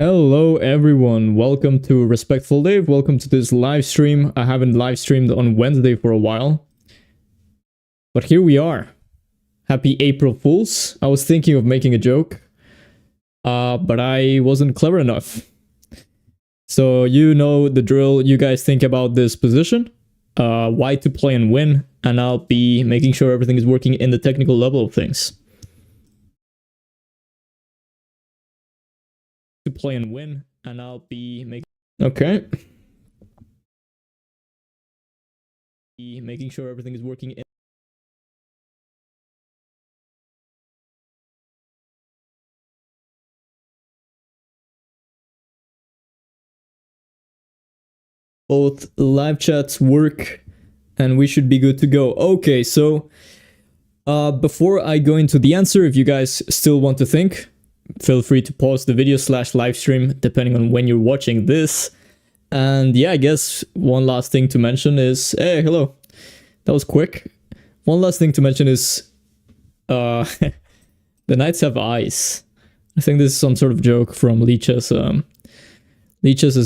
Hello everyone, welcome to Respectful Dave, welcome to this live stream. I haven't live streamed on Wednesday for a while, but here we are. Happy April Fools. I was thinking of making a joke, but I wasn't clever enough. So you know the drill, you guys think about this position, why to play and win, and I'll be making sure everything is working in the technical level of things. To play and win, and I'll be making making sure everything is working in both live chats work and we should be good to go. Okay, so before I go into the answer, if you guys still want to think, feel free to pause the video / live stream depending on when you're watching this. And yeah, I guess one last thing to mention is, hey, hello, that was quick. One last thing to mention is the knights have eyes. I think this is some sort of joke from Leech's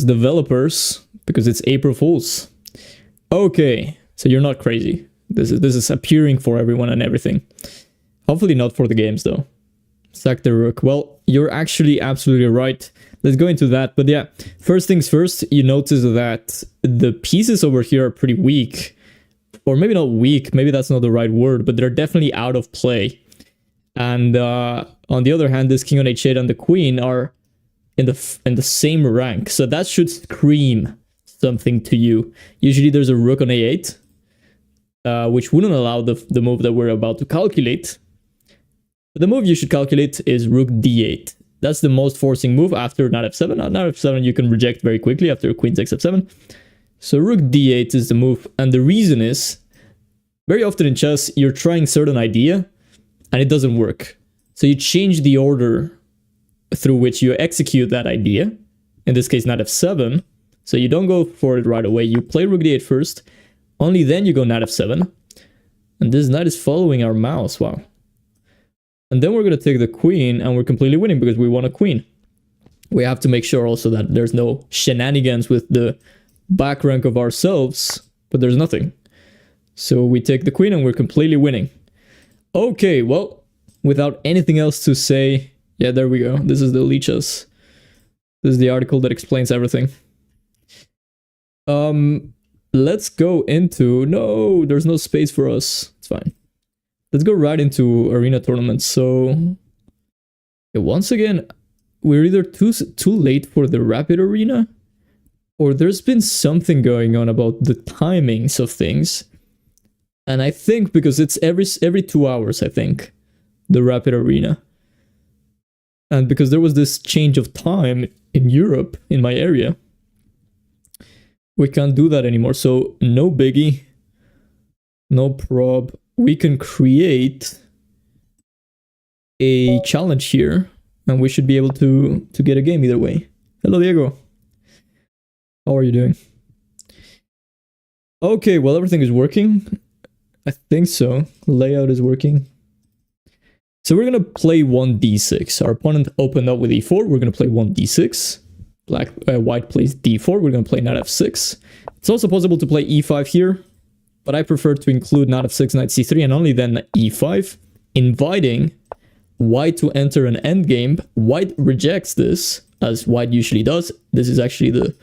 developers because it's April Fools. Okay, so you're not crazy. This is appearing for everyone and everything. Hopefully not for the games though. Sack the rook. Well, you're actually absolutely right. Let's go into that. But yeah, first things first, you notice that the pieces over here are pretty weak. Or maybe not weak, maybe that's not the right word, but they're definitely out of play. And on the other hand, this king on h8 and the queen are in the same rank. So that should scream something to you. Usually there's a rook on a8, which wouldn't allow the move that we're about to calculate. The move you should calculate is rook d8. That's the most forcing move after knight f7. Now, knight f7 you can reject very quickly after queen takes f7. So rook d8 is the move. And the reason is, very often in chess, you're trying certain idea and it doesn't work. So you change the order through which you execute that idea. In this case, knight f7. So you don't go for it right away. You play rook d8 first. Only then you go knight f7. And this knight is following our mouse. Wow. And then we're going to take the queen and we're completely winning because we want a queen. We have to make sure also that there's no shenanigans with the back rank of ourselves, but there's nothing. So we take the queen and we're completely winning. Okay, well, without anything else to say, yeah, there we go. This is the Leech's. This is the article that explains everything. Let's go into... No, there's no space for us. It's fine. Let's go right into arena tournaments. So, yeah, once again, we're either too late for the rapid arena, or there's been something going on about the timings of things. And I think because it's every 2 hours, I think, the rapid arena. And because there was this change of time in Europe, in my area, we can't do that anymore. So no biggie, no prob. We can create a challenge here, and we should be able to get a game either way. Hello, Diego. How are you doing? Okay, well, everything is working. I think so. Layout is working. So we're going to play 1d6. Our opponent opened up with e4. We're going to play 1d6. White plays d4. We're going to play knight f6. It's also possible to play e5 here, but I prefer to include knight f6, knight c3, and only then e5, inviting white to enter an endgame. White rejects this, as white usually does. This is actually the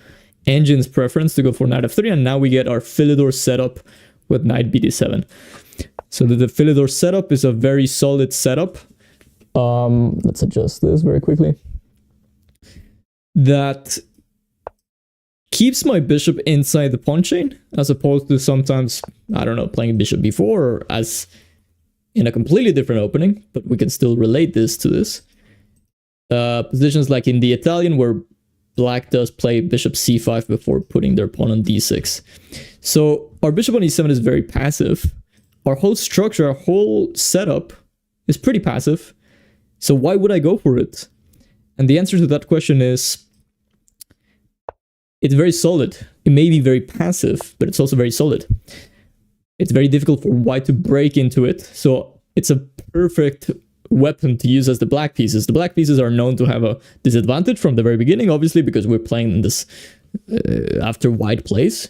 engine's preference to go for knight f3, and now we get our Philidor setup with knight bd7. So the Philidor setup is a very solid setup. Let's adjust this very quickly. That keeps my bishop inside the pawn chain, as opposed to sometimes, I don't know, playing bishop b4 or as in a completely different opening, but we can still relate this to this. Positions like in the Italian where black does play bishop c5 before putting their pawn on d6. So our bishop on e7 is very passive. Our whole structure, our whole setup is pretty passive. So why would I go for it? And the answer to that question is, it's very solid. It may be very passive, but it's also very solid. It's very difficult for white to break into it. So it's a perfect weapon to use as the black pieces. The black pieces are known to have a disadvantage from the very beginning, obviously, because we're playing this after white plays.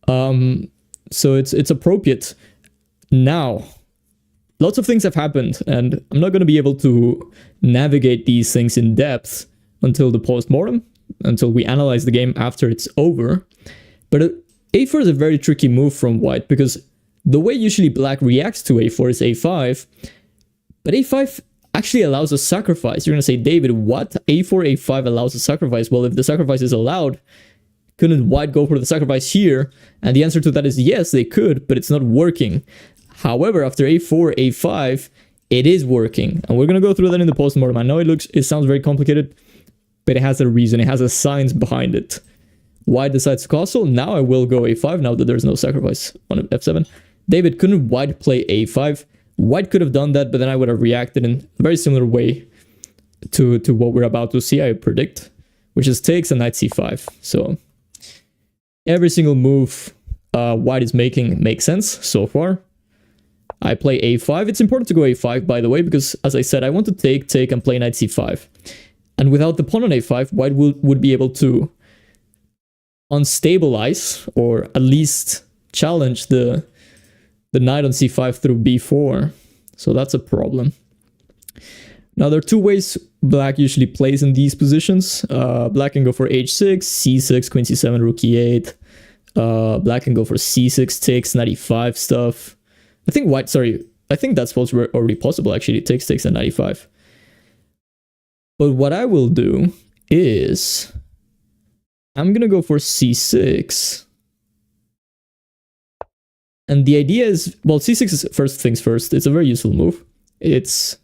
So it's appropriate. Now, lots of things have happened, and I'm not going to be able to navigate these things in depth until the post-mortem, until we analyze the game after it's over. But a4 is a very tricky move from white, because the way usually black reacts to a4 is a5, but a5 actually allows a sacrifice. You're going to say, David, what? a4, a5 allows a sacrifice. Well, if the sacrifice is allowed, couldn't white go for the sacrifice here? And the answer to that is yes, they could, but it's not working. However, after a4, a5, it is working. And we're going to go through that in the postmortem. I know it sounds very complicated, but it has a reason. It has a science behind it. White decides to castle. Now I will go a5 now that there's no sacrifice on f7. David, couldn't white play a5? White could have done that, but then I would have reacted in a very similar way to what we're about to see, I predict, which is takes and knight c5. So every single move white is making makes sense so far. I play a5. It's important to go a5, by the way, because as I said, I want to take, and play knight c5. And without the pawn on a5, white would be able to unstabilize, or at least challenge the knight on c5 through b4. So that's a problem. Now, there are two ways black usually plays in these positions. Black can go for h6, c6, queen c7, rook e8. Black can go for c6, takes, knight e5 stuff. I think that's already possible, actually. It takes, and knight e5. But what I will do is I'm going to go for c6. And the idea is, well, c6 is first things first. It's a very useful move. It's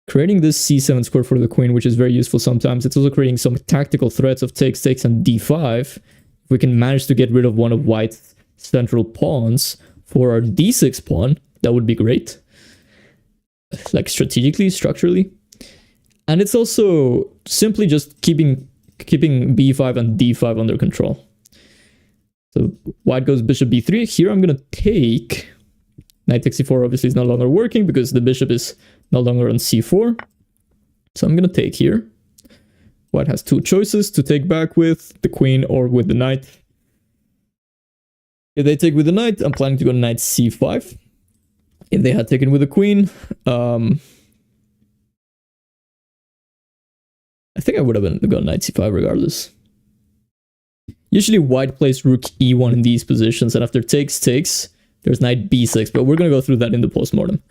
creating this c7 square for the queen, which is very useful sometimes. It's also creating some tactical threats of takes, and d5. If we can manage to get rid of one of white's central pawns for our d6 pawn, that would be great. Like strategically, structurally. And it's also simply just keeping b5 and d5 under control. So white goes bishop b3. Here I'm going to take. Knight takes c4 obviously is no longer working because the bishop is no longer on c4. So I'm going to take here. White has two choices to take back with, the queen or with the knight. If they take with the knight, I'm planning to go knight c5. If they had taken with the queen, I think I would have gone knight c5 regardless. Usually white plays rook e1 in these positions, and after takes, there's knight b6, but we're going to go through that in the postmortem.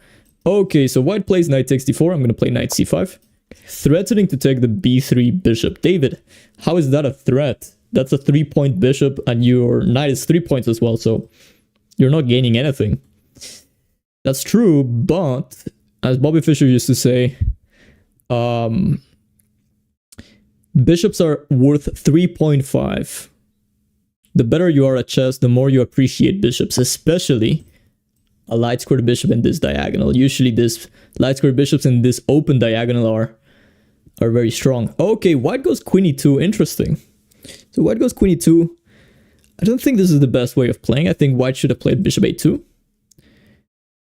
Okay, so white plays knight takes d4, I'm going to play knight c5. Threatening to take the b3 bishop. David, how is that a threat? That's a 3-point bishop, and your knight is 3 points as well, so you're not gaining anything. That's true, but as Bobby Fischer used to say, bishops are worth 3.5. The better you are at chess, the more you appreciate bishops, especially a light squared bishop in this diagonal. Usually this light squared bishops in this open diagonal are very strong. Okay, white goes queen e2, interesting. So white goes queen e2. I don't think this is the best way of playing. I think white should have played bishop a2.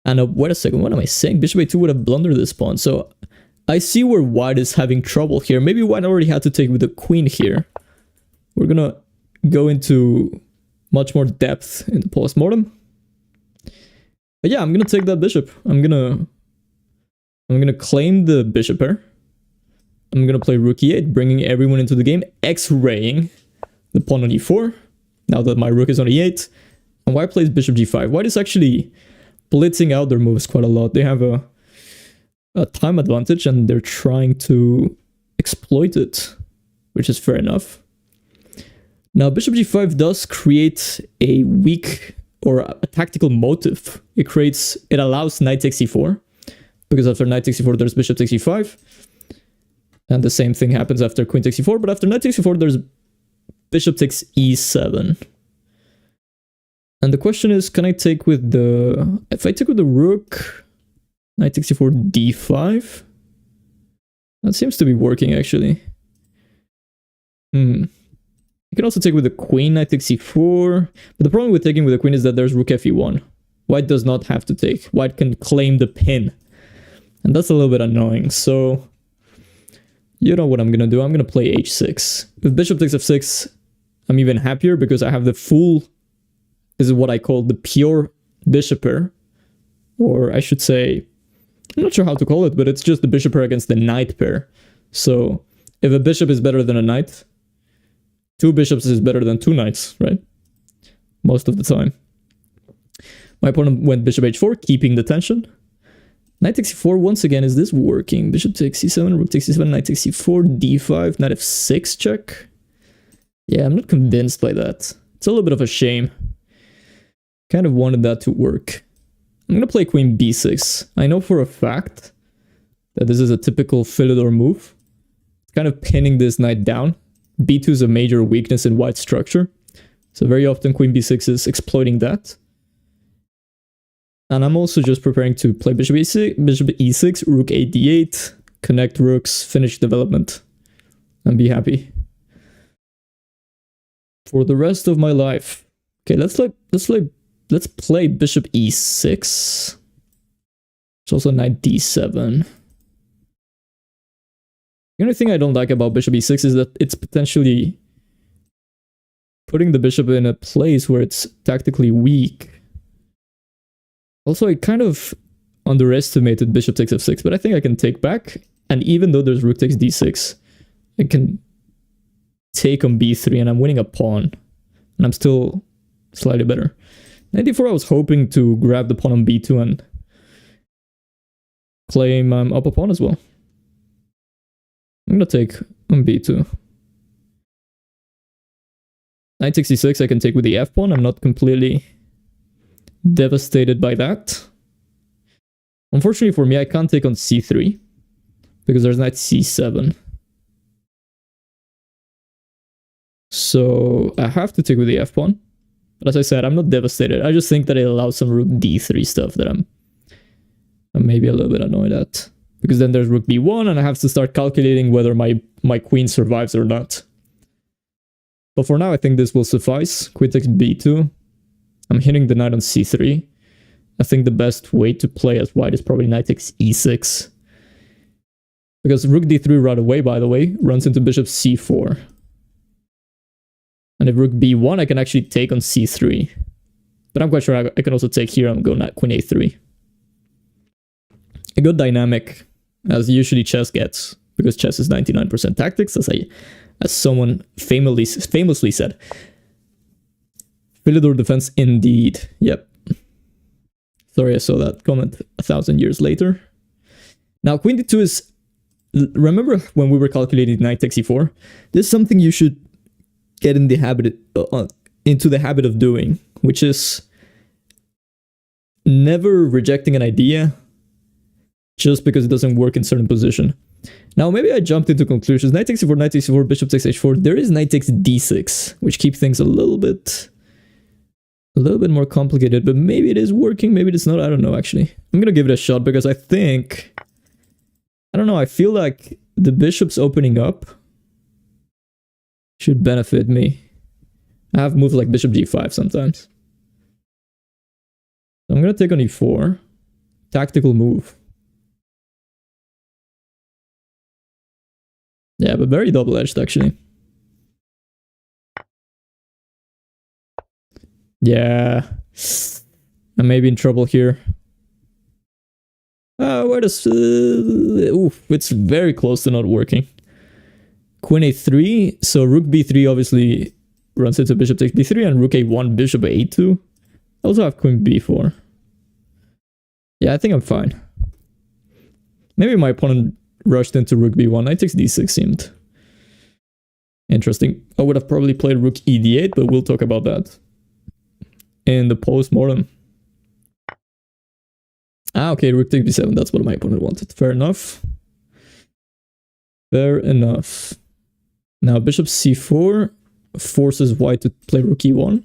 And wait a second, what am I saying? Bishop a2 would have blundered this pawn. So I see where white is having trouble here. Maybe white already had to take with the queen here. We're gonna go into much more depth in the postmortem. But yeah, I'm gonna take that bishop. I'm gonna claim the bishop pair. I'm gonna play rook e8, bringing everyone into the game, x-raying the pawn on e4. Now that my rook is on e8, and white plays bishop g5. White is actually blitzing out their moves quite a lot. They have a time advantage, and they're trying to exploit it, which is fair enough. Now, bishop g5 does create a weak or a tactical motive. It allows knight takes e4, because after knight takes e4, there's bishop takes e5. And the same thing happens after queen takes e4, but after knight takes e4, there's bishop takes e7. And the question is, can I take with the... If I take with the rook, knight takes e4, d5? That seems to be working, actually. You can also take with the queen, knight takes e4. But the problem with taking with the queen is that there's rook fe1. White does not have to take. White can claim the pin. And that's a little bit annoying. So, you know what I'm gonna do? I'm gonna play h6. If bishop takes f6, I'm even happier because I have the full... This is what I call the pure bishop pair. Or I should say... I'm not sure how to call it, but it's just the bishop pair against the knight pair. So, if a bishop is better than a knight, two bishops is better than two knights, right? Most of the time. My opponent went bishop h4, keeping the tension. Knight takes c4, once again, is this working? Bishop takes c7, rook takes c7, knight takes c4, d5, knight f6 check. Yeah, I'm not convinced by that. It's a little bit of a shame. Kind of wanted that to work. I'm gonna play queen b6. I know for a fact that this is a typical Philidor move. Kind of pinning this knight down. b2 is a major weakness in white structure. So very often queen b6 is exploiting that. And I'm also just preparing to play bishop e6, rook a d8, connect rooks, finish development, and be happy. For the rest of my life. Okay, let's play bishop e6. There's also knight d7. The only thing I don't like about bishop e6 is that it's potentially putting the bishop in a place where it's tactically weak. Also, I kind of underestimated bishop takes f6, but I think I can take back. And even though there's rook takes d6, I can take on b3 and I'm winning a pawn. And I'm still slightly better. Knight d4, I was hoping to grab the pawn on b2 and claim I'm up a pawn as well. I'm gonna take on b2. Knight takes c6, I can take with the f pawn. I'm not completely devastated by that. Unfortunately for me, I can't take on c3 because there's knight c7. So I have to take with the f pawn. But as I said, I'm not devastated. I just think that it allows some rook d3 stuff that I'm maybe a little bit annoyed at. Because then there's rook b1 and I have to start calculating whether my queen survives or not. But for now, I think this will suffice. Queen takes b2. I'm hitting the knight on c3. I think the best way to play as white is probably knight takes e6. Because rook d3 right away, by the way, runs into bishop c4. And if rook b1, I can actually take on c3. But I'm quite sure I can also take here and go queen a3. A good dynamic, as usually chess gets. Because chess is 99% tactics, as someone famously said. Philidor defense indeed. Yep. Sorry I saw that comment 1,000 years later. Now queen d2 is... Remember when we were calculating knight takes e4? This is something you should get in the habit into the habit of doing, which is never rejecting an idea just because it doesn't work in certain position. Now maybe I jumped into conclusions. Knight takes e4, knight takes e4, bishop takes h4. There is knight takes d6, which keeps things a little bit more complicated, but maybe it is working, maybe it's not. I don't know, actually. I'm gonna give it a shot because I think... I don't know, I feel like the bishop's opening up should benefit me. I have moves like bishop g5 sometimes. So I'm gonna take on e4. Tactical move. Yeah, but very double-edged, actually. Yeah. I may be in trouble here. Where does... oof, it's very close to not working. Queen a3, so rook b3 obviously runs into bishop takes b3, and rook a1, bishop a2. I also have queen b4. Yeah, I think I'm fine. Maybe my opponent rushed into rook b1. Knight takes d6 seemed interesting. I would have probably played rook e d8, but we'll talk about that in the post-mortem. Okay, rook takes b7. That's what my opponent wanted. Fair enough. Fair enough. Now, bishop c4 forces white to play rook e1.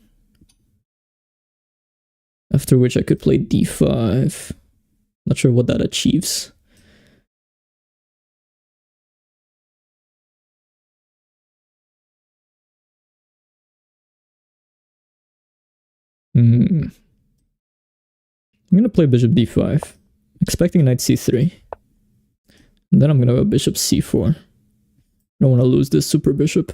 After which I could play d5. Not sure what that achieves. I'm gonna play bishop d5. Expecting knight c3. And then I'm gonna go bishop c4. I don't want to lose this super bishop.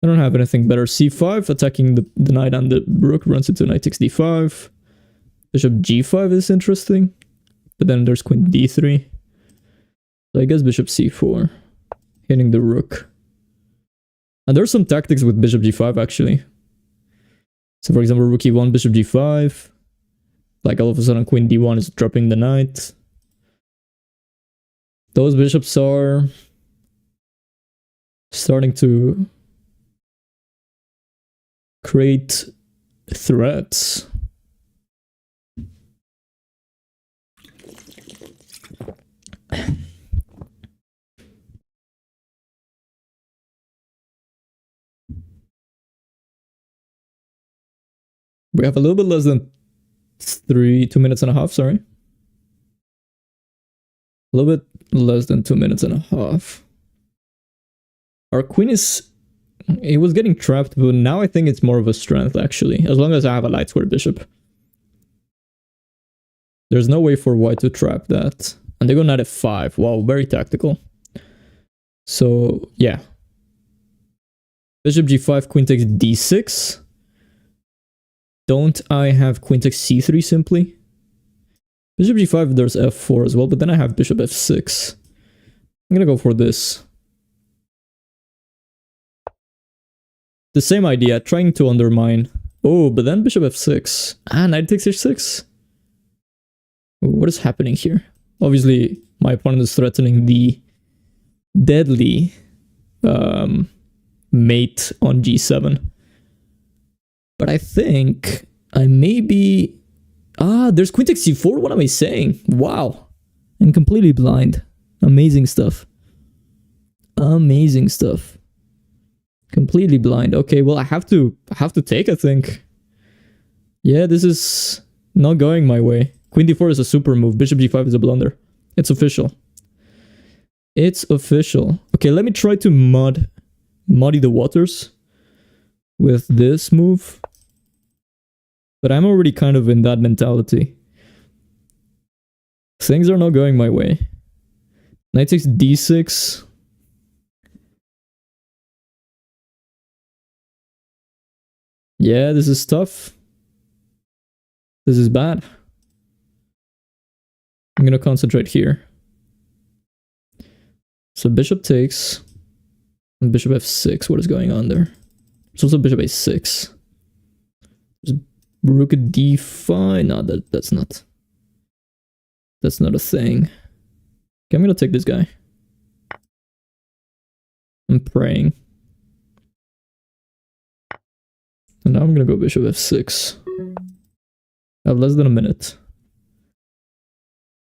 I don't have anything better. c5, attacking the knight and the rook, runs into knight takes d5. Bishop g5 is interesting. But then there's queen d3. So I guess bishop c4. Hitting the rook. And there's some tactics with bishop g5 actually. So for example, rook e1, bishop g5. Like all of a sudden queen d1 is dropping the knight. Those bishops are starting to create threats. We have a little bit less than 2 minutes and a half, sorry. A little bit less than 2 minutes and a half. Our queen is... It was getting trapped, but now I think it's more of a strength, actually. As long as I have a light square bishop. There's no way for white to trap that. And they go knight f5. Wow, very tactical. So, yeah. Bishop g5, queen takes d6. Don't I have queen takes c3 simply? Bishop g5, there's f4 as well, but then I have bishop f6. I'm gonna go for this. The same idea, trying to undermine. Oh, but then bishop f6. Ah, knight takes h6. What is happening here? Obviously, my opponent is threatening the deadly mate on g7. But I think I may be... Ah, there's queen takes c4? What am I saying? Wow. I'm completely blind. Amazing stuff. Amazing stuff. Completely blind. Okay, well, I have to take, I think. Yeah, this is not going my way. Queen d4 is a super move. Bishop g5 is a blunder. It's official. It's official. Okay, let me try to muddy the waters with this move. But I'm already kind of in that mentality. Things are not going my way. Knight takes d6. Yeah, this is tough. This is bad. I'm gonna concentrate here. So bishop takes. And bishop f6. What is going on there? There's also bishop a6. There's rook at d5. No, that's not. That's not a thing. Okay, I'm gonna take this guy. I'm praying. And now I'm gonna go bishop f6. I have less than a minute.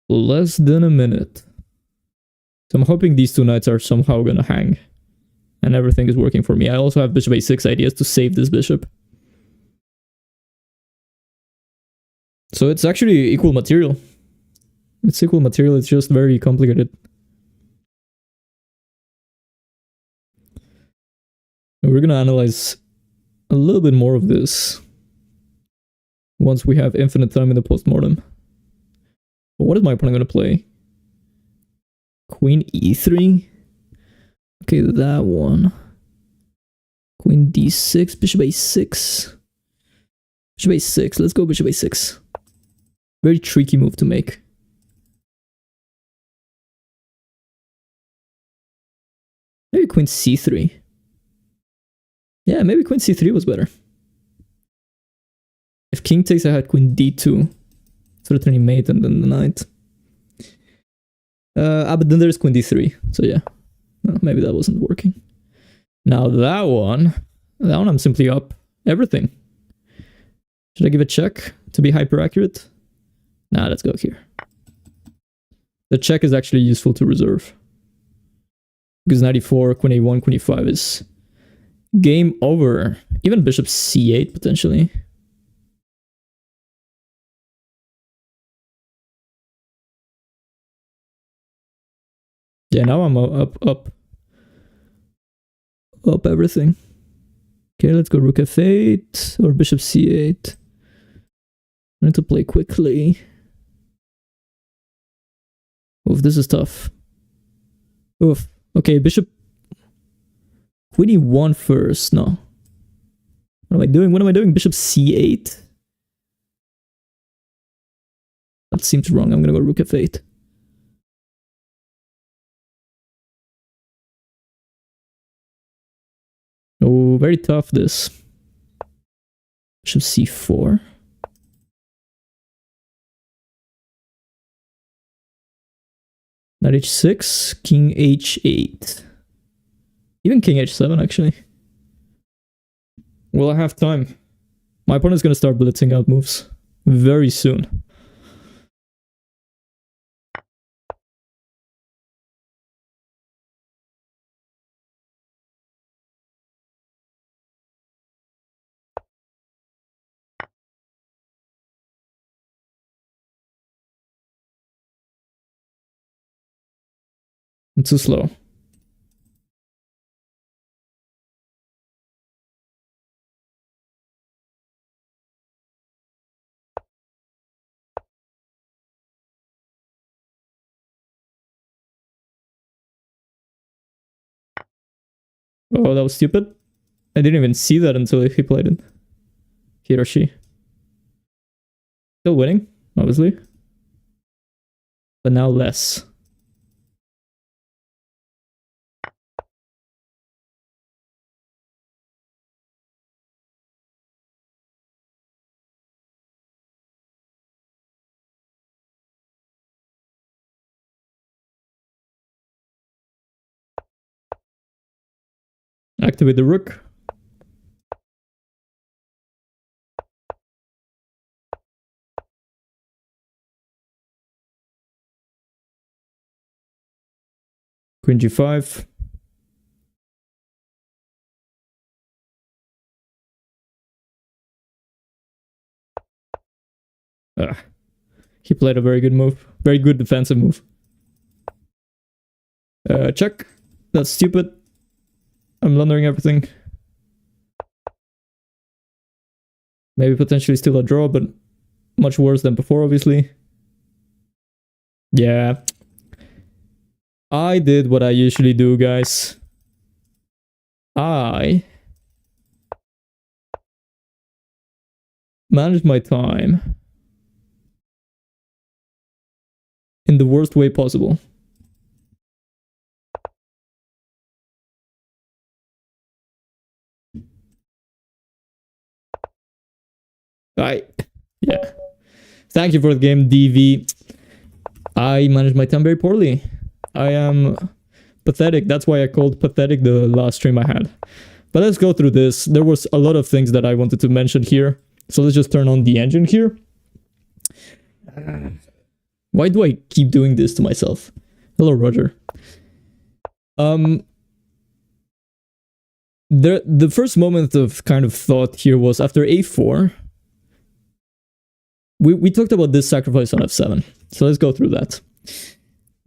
Less than a minute. So I'm hoping these two knights are somehow gonna hang. And everything is working for me. I also have bishop a6 ideas to save this bishop. So it's actually equal material. It's equal material, it's just very complicated. And we're gonna analyze a little bit more of this once we have infinite time in the postmortem. But what is my opponent gonna play? Queen e3? Okay, that one. Queen d6, bishop a6. Bishop a6, let's go bishop a6. Very tricky move to make. Maybe queen c3. Yeah, maybe queen c3 was better. If king takes, I had queen d2. Threatening mate and then the knight. But then there's queen d3. So yeah, no, maybe that wasn't working. Now that one I'm simply up everything. Should I give a check to be hyper accurate? Nah, let's go here. The check is actually useful to reserve. Because 94, queen a1, queen e5 is game over. Even bishop c8 potentially. Yeah, now I'm up everything. Okay, let's go rook f8 or bishop c8. I need to play quickly. Oof, this is tough. Oof. Okay, bishop. Queen e1 first. No. What am I doing? What am I doing? Bishop c8. That seems wrong. I'm gonna go rook f8. Oh, very tough this. Bishop c4. Knight h6, king h8. Even king h7, actually. Will I have time? My opponent's gonna start blitzing out moves very soon. I'm too slow. Oh, that was stupid. I didn't even see that until he played it. He or she. Still winning, obviously. But now less. Activate the rook. Queen g5. He played a very good move. Very good defensive move. Check. That's stupid. I'm blundering everything. Maybe potentially still a draw, but much worse than before, obviously. Yeah. I did what I usually do, guys. I managed my time in the worst way possible. Yeah. Thank you for the game, DV. I managed my time very poorly. I am pathetic. That's why I called pathetic the last stream I had. But let's go through this. There was a lot of things that I wanted to mention here. So let's just turn on the engine here. Why do I keep doing this to myself? Hello, Roger. The first moment of kind of thought here was after a4. We talked about this sacrifice on f7. So let's go through that.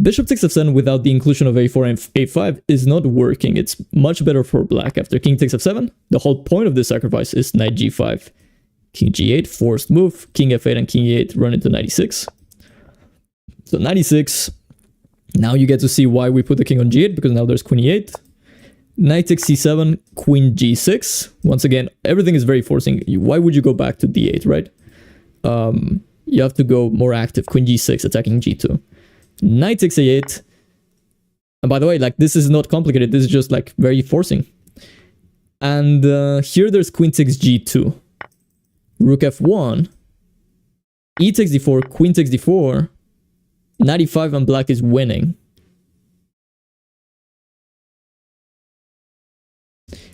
Bishop takes f7 without the inclusion of a4 and a5 is not working. It's much better for black. After king takes f7, the whole point of this sacrifice is knight g5. King g8, forced move. King f8 and king e8 run into knight e6. So knight e6. Now you get to see why we put the king on g8, because now there's queen e8. Knight takes c7, queen g6. Once again, everything is very forcing. Why would you go back to d8, right? You have to go more active. Queen g6, attacking g2. Knight takes a8. And by the way, like, this is not complicated. This is just like very forcing. And here there's queen takes g2. Rook f1. E takes d4. Queen takes d4. Knight e5 and black is winning.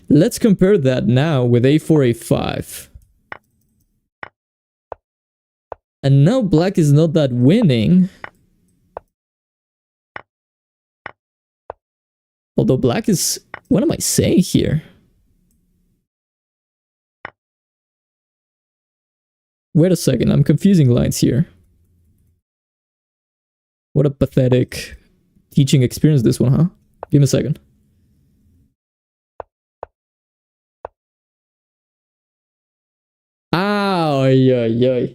Let's compare that now with a4, a5. And now black is not that winning. Although black is... What am I saying here? Wait a second, I'm confusing lines here. What a pathetic teaching experience this one, huh? Give me a second. Ow, yeah.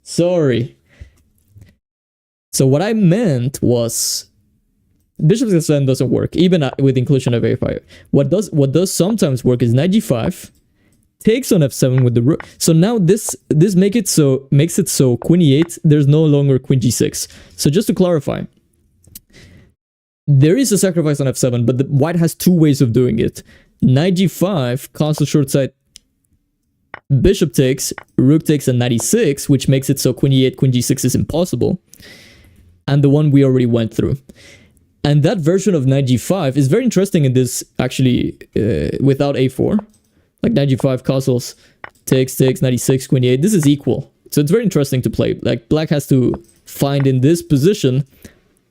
Sorry. So what I meant was bishop f7 doesn't work, even with inclusion of a5. What does sometimes work is knight g5 takes on f7 with the rook. So now this makes it so queen e8, there's no longer queen g6. So just to clarify, there is a sacrifice on f7, but the white has two ways of doing it. Knight g5, castle short side, bishop takes, rook takes, and knight e6, which makes it so queen e8, queen g6 is impossible. And the one we already went through. And that version of knight g5 is very interesting in this, actually, without a4. Like knight g5, castles, takes, knight e6, queen e8. This is equal. So it's very interesting to play. Like, black has to find in this position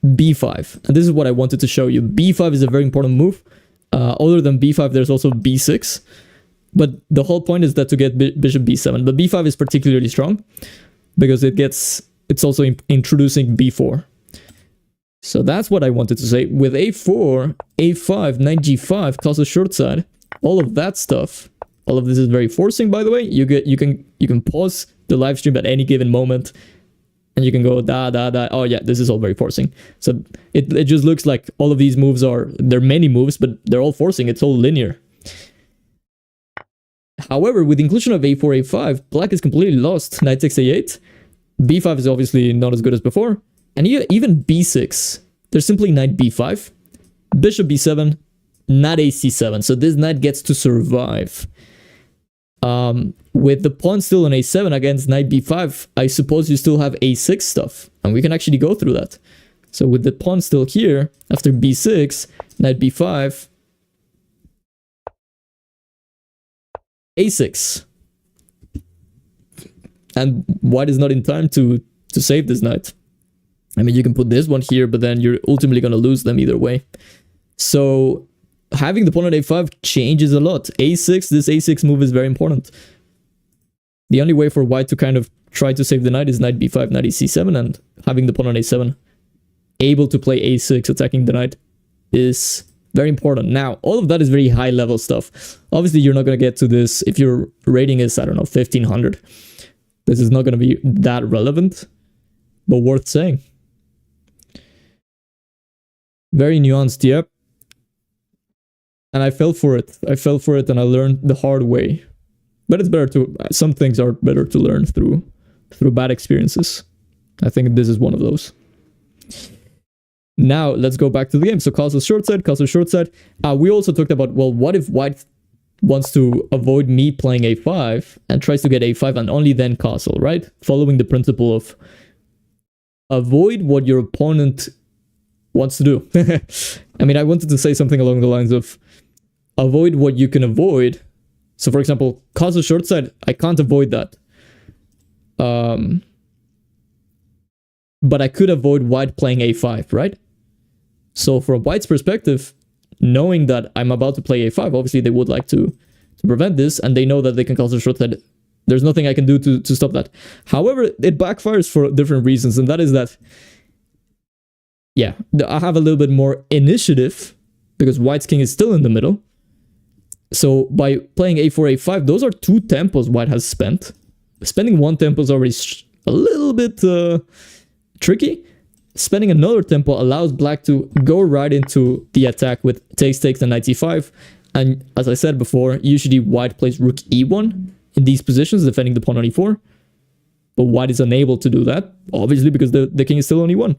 b5. And this is what I wanted to show you. b5 is a very important move. Other than b5, there's also b6. But the whole point is that to get bishop b7. But b5 is particularly strong because it's also introducing b4. So that's what I wanted to say. With a4, a5, knight g5, castle short side, all of that stuff. All of this is very forcing, by the way. You can pause the live stream at any given moment, and you can go da. Oh yeah, this is all very forcing. So it just looks like all of these moves they're many moves, but they're all forcing. It's all linear. However, with the inclusion of a4, a5, black is completely lost. Knight takes a8. b5 is obviously not as good as before. And even b6, there's simply knight b5, bishop b7, knight a c7. So this knight gets to survive. With the pawn still on a7 against knight b5, I suppose you still have a6 stuff. And we can actually go through that. So with the pawn still here, after b6, knight b5, a6. And white is not in time to save this knight. I mean, you can put this one here, but then you're ultimately going to lose them either way. So having the pawn on a5 changes a lot. a6, this a6 move is very important. The only way for white to kind of try to save the knight is knight b5, knight c7, and having the pawn on a7 able to play a6, attacking the knight, is very important. Now, all of that is very high level stuff. Obviously, you're not going to get to this if your rating is, I don't know, 1500. This is not going to be that relevant, but worth saying. Very nuanced, yep. And I fell for it. And I learned the hard way. But it's better to, some things are better to learn through bad experiences. I think this is one of those. Now, let's go back to the game. So castle short side. We also talked about, well, what if white wants to avoid me playing a5 and tries to get a5 and only then castle, right? Following the principle of avoid what your opponent wants to do. I mean, I wanted to say something along the lines of avoid what you can avoid. So for example, castle short side, I can't avoid that. But I could avoid white playing a5, right? So from white's perspective, knowing that I'm about to play a5, obviously they would like to prevent this, and they know that they can castle short side. There's nothing I can do to stop that. However, it backfires for different reasons, and that is that, yeah, I have a little bit more initiative because white's king is still in the middle. So by playing a4, a5, those are two tempos white has spent. Spending one tempo is already a little bit tricky. Spending another tempo allows black to go right into the attack with takes, and knight e5. And as I said before, usually white plays rook e1 in these positions, defending the pawn on e4. But white is unable to do that, obviously, because the king is still on e1.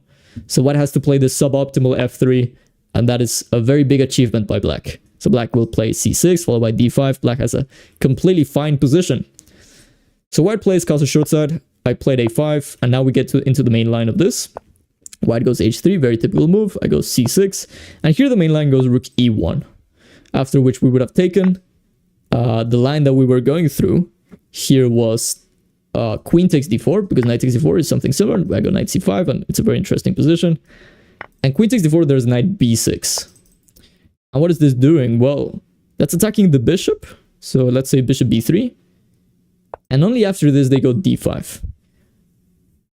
So white has to play the suboptimal f3, and that is a very big achievement by black. So black will play c6, followed by d5. Black has a completely fine position. So white plays castle short side. I played a5, and now we get into the main line of this. White goes h3, very typical move. I go c6, and here the main line goes rook e1. After which we would have taken the line that we were going through. Here was queen takes d4, because knight takes d4 is something similar. I go knight c5, and it's a very interesting position. And queen takes d4, there's knight b6. And what is this doing? Well, that's attacking the bishop. So let's say bishop b3. And only after this, they go d5.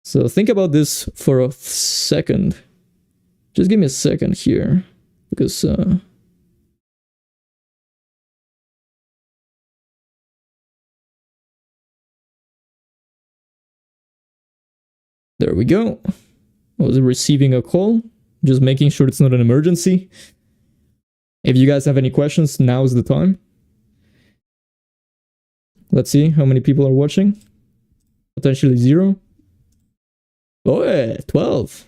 So think about this for a second. Just give me a second here. Because... there we go. I was receiving a call. Just making sure it's not an emergency. If you guys have any questions, now's the time. Let's see how many people are watching. Potentially 0. Oh yeah, 12.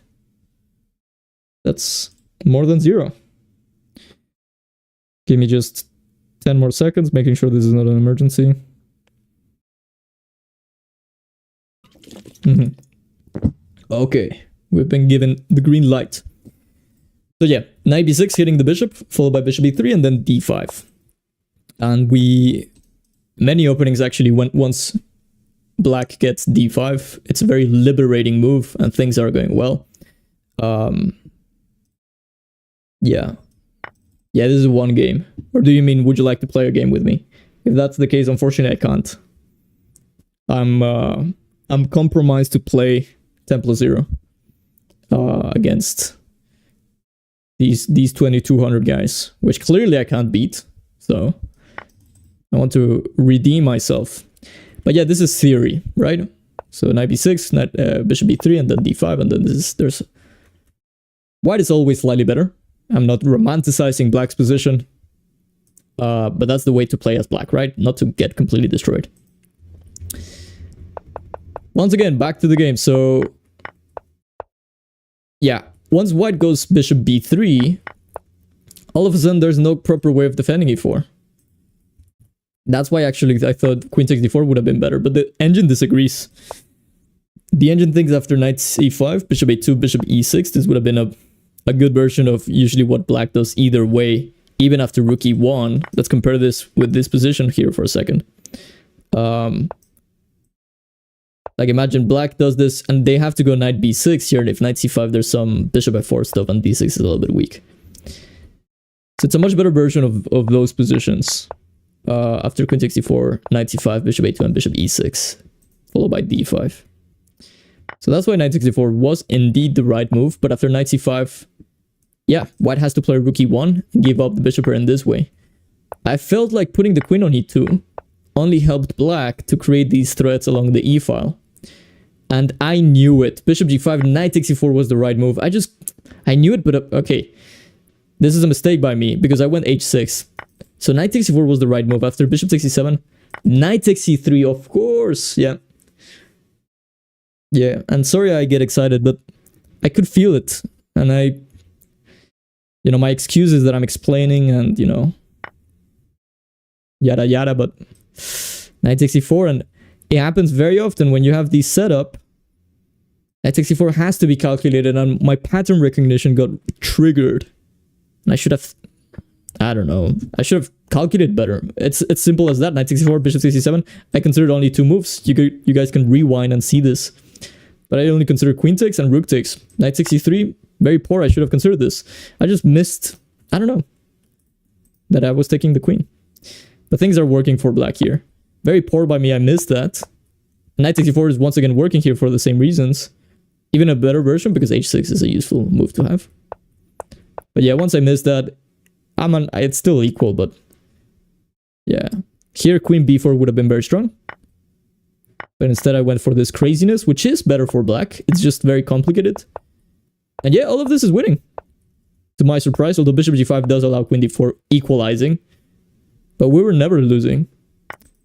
That's more than 0. Give me just 10 more seconds, making sure this is not an emergency. Okay, we've been given the green light. So yeah, knight b6 hitting the bishop, followed by bishop e3, and then d5. And many openings actually went once black gets d5. It's a very liberating move, and things are going well. Yeah, this is one game. Or do you mean, would you like to play a game with me? If that's the case, unfortunately, I can't. I'm compromised to play 10+0 against these 2200 guys, which clearly I can't beat. So I want to redeem myself. But yeah, this is theory, right? So knight b6, bishop b3, and then d5, and then there's white is always slightly better. I'm not romanticizing black's position, but that's the way to play as black, right? Not to get completely destroyed. Once again, back to the game. So yeah, once white goes bishop b3, all of a sudden there's no proper way of defending e4. That's why actually I thought queen takes d4 would have been better, but the engine disagrees. The engine thinks after knight c5, bishop a2, bishop e6, this would have been a good version of usually what black does either way, even after rook e1. Let's compare this with this position here for a second. Like imagine black does this and they have to go knight b6 here, and if knight c5 there's some bishop f4 stuff, and d6 is a little bit weak. So it's a much better version of those positions. After queen takes d4, knight c5, bishop a2, and bishop e6, followed by d5. So that's why knight takes d4 was indeed the right move, but after knight c5, yeah, white has to play rook e1 and give up the bishop pair in this way. I felt like putting the queen on e2 only helped black to create these threats along the e file. And I knew it. Bishop g5, knight takes e4 was the right move. I knew it, but okay. This is a mistake by me because I went h6. So knight takes e4 was the right move. After bishop takes e7, knight takes e3, of course. Yeah. Yeah, and sorry I get excited, but I could feel it. And my excuse is that I'm explaining and, yada yada, but knight takes e4, and it happens very often when you have these setup. Knight takes e4 has to be calculated, and my pattern recognition got triggered. And I should have calculated better. It's simple as that. Knight takes e4, bishop takes e7. I considered only 2 moves. You guys can rewind and see this. But I only considered queen takes and rook takes. Knight takes e3, very poor. I should have considered this. I just missed, that I was taking the queen. But things are working for black here. Very poor by me, I missed that. Knight takes e4 is once again working here for the same reasons. Even a better version because h6 is a useful move to have. But yeah, once I missed that, it's still equal, but yeah. Here queen b4 would have been very strong. But instead I went for this craziness, which is better for black. It's just very complicated. And yeah, all of this is winning. To my surprise, although bishop g5 does allow queen d4 equalizing. But we were never losing.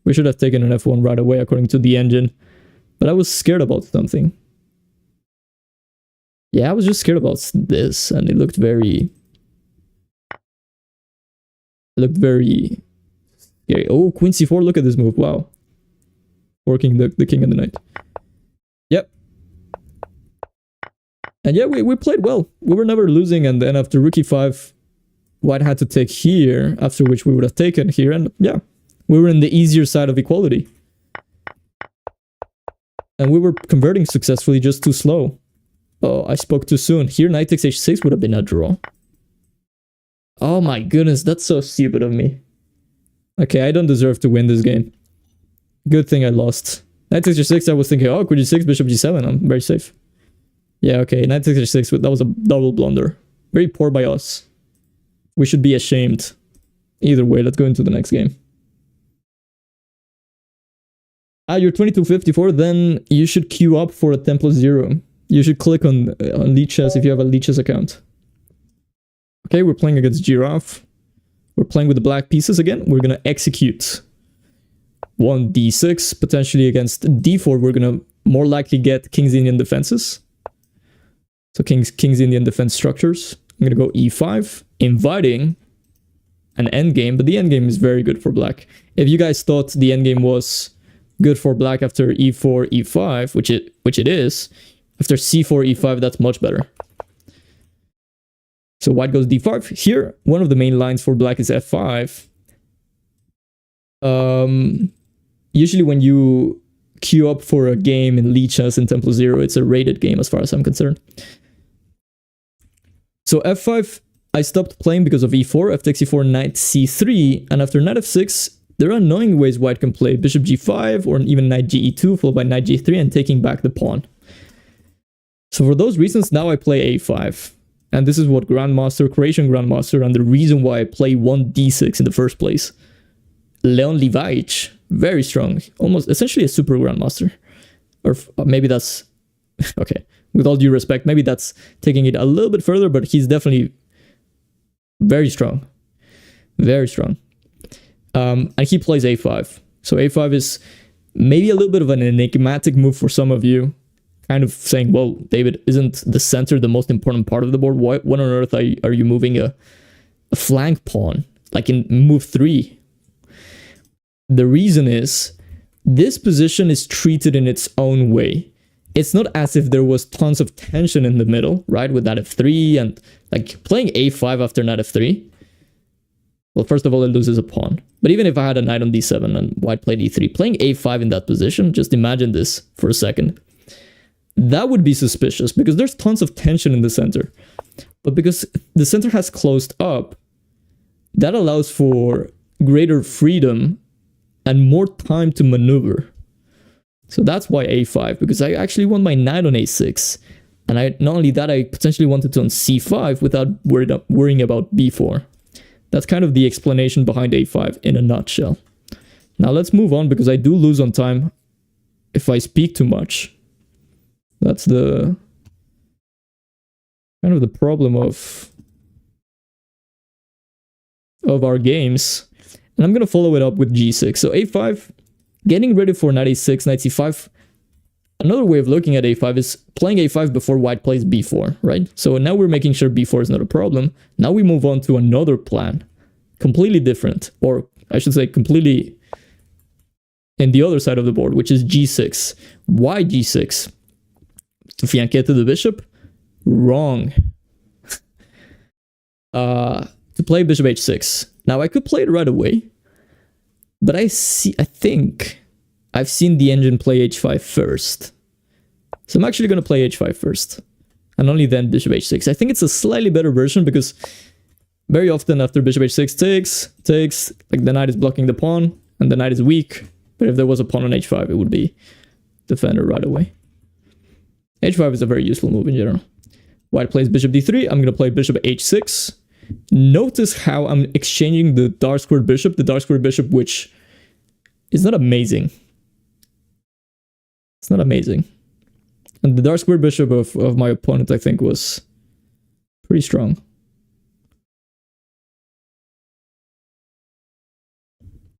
We should have taken an f1 right away according to the engine. But I was scared about something. Yeah, I was just scared about this, and it looked very scary. Oh, queen c4, look at this move, wow. Working the king and the knight. Yep. And yeah, we played well. We were never losing, and then after rook e5, white had to take here, after which we would have taken here, and yeah, we were in the easier side of equality. And we were converting successfully, just too slow. Oh, I spoke too soon. Here, knight takes h6 would have been a draw. Oh my goodness, that's so stupid of me. Okay, I don't deserve to win this game. Good thing I lost. Knight takes h6, I was thinking, oh, queen g6, bishop g7, I'm very safe. Yeah, okay, knight takes h6, that was a double blunder. Very poor by us. We should be ashamed. Either way, let's go into the next game. You're 2254, then you should queue up for a 10+0. You should click on Lead Chess if you have a Lead Chess account. Okay, we're playing against Giraffe. We're playing with the black pieces again. We're going to execute 1d6. Potentially against d4, we're going to more likely get King's Indian defenses. So King's Indian defense structures. I'm going to go e5, inviting an endgame, but the endgame is very good for black. If you guys thought the endgame was good for black after e4, e5, which it is, after c4, e5, that's much better. So white goes d5. Here, one of the main lines for black is f5. Usually when you queue up for a game in Lichess and Temple Zero, it's a rated game as far as I'm concerned. So f5, I stopped playing because of e4, f takes e4, knight c3, and after knight f6, there are annoying ways white can play bishop g5 or even knight ge2 followed by knight g3 and taking back the pawn. So for those reasons, now I play a5. And this is what Grandmaster, Croatian Grandmaster, and the reason why I play 1d6 in the first place. Leon Livaich, very strong, almost essentially a super Grandmaster. Or maybe that's, okay, with all due respect, maybe that's taking it a little bit further, but he's definitely very strong. Very strong. And he plays a5. So a5 is maybe a little bit of an enigmatic move for some of you. Kind of saying, well, David, isn't the center the most important part of the board? What on earth are you moving a flank pawn? Like in move 3. The reason is, this position is treated in its own way. It's not as if there was tons of tension in the middle, right? With knight f3 and like playing a5 after knight f3. Well, first of all, it loses a pawn. But even if I had a knight on d7 and white played e3, playing a5 in that position, just imagine this for a second. That would be suspicious because there's tons of tension in the center. But because the center has closed up, that allows for greater freedom and more time to maneuver. So that's why a5, because I actually want my knight on a6. And not only that, I potentially wanted to on c5 without worrying about b4. That's kind of the explanation behind a5 in a nutshell. Now let's move on because I do lose on time if I speak too much. That's the kind of the problem of our games. And I'm going to follow it up with g6. So a5, getting ready for knight a6, knight c5. Another way of looking at a5 is playing a5 before white plays b4, right? So now we're making sure b4 is not a problem. Now we move on to another plan. Completely different, or I should say completely in the other side of the board, which is g6. Why g6? To fianchetto the bishop? Wrong. To play bishop h6. Now I could play it right away, but I think I've seen the engine play h5 first. So I'm actually going to play h5 first, and only then bishop h6. I think it's a slightly better version because very often after bishop h6 takes, like the knight is blocking the pawn, and the knight is weak. But if there was a pawn on h5, it would be defended right away. h5 is a very useful move in general. White plays bishop d3. I'm going to play bishop h6. Notice how I'm exchanging the dark squared bishop, which is not amazing. It's not amazing. And the dark squared bishop of my opponent, I think, was pretty strong.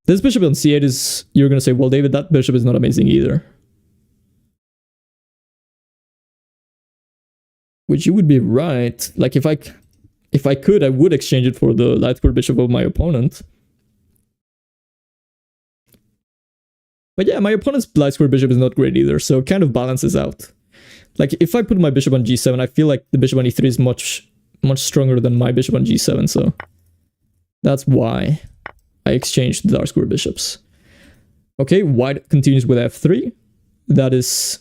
This bishop on c8 is, you're going to say, well, David, that bishop is not amazing either. Which you would be right. Like if I could, I would exchange it for the light squared bishop of my opponent. But yeah, my opponent's light squared bishop is not great either, so it kind of balances out. Like if I put my bishop on g7, I feel like the bishop on e3 is much stronger than my bishop on g7, so that's why I exchanged the dark squared bishops. Okay, white continues with f3. That is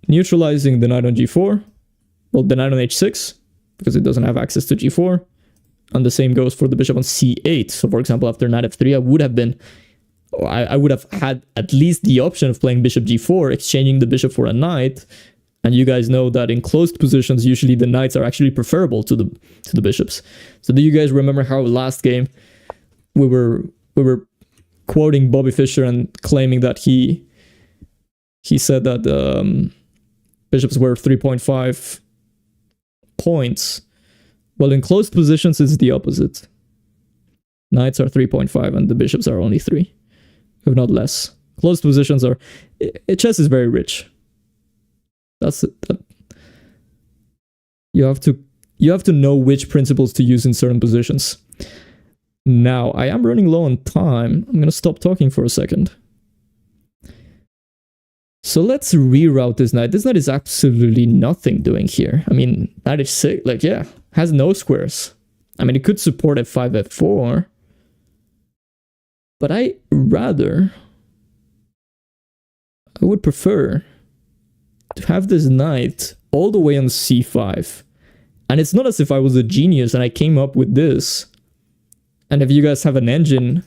neutralizing the knight on g4. Well, the knight on h6, because it doesn't have access to g4. And the same goes for the bishop on c8. So for example, after knight f3, I would have had at least the option of playing bishop g4, exchanging the bishop for a knight. And you guys know that in closed positions, usually the knights are actually preferable to the bishops. So do you guys remember how last game we were quoting Bobby Fischer and claiming that he said that bishops were 3.5 points. Well, in closed positions, it's the opposite. Knights are 3.5 and the bishops are only 3, if not less. Closed positions are... chess is very rich. That's it. You have to know which principles to use in certain positions. Now, I am running low on time. I'm going to stop talking for a second. So let's reroute this knight. This knight is absolutely nothing doing here. I mean, knight h6, like, yeah, has no squares. I mean, it could support f5, f4. But I would prefer to have this knight all the way on c5. And it's not as if I was a genius and I came up with this. And if you guys have an engine,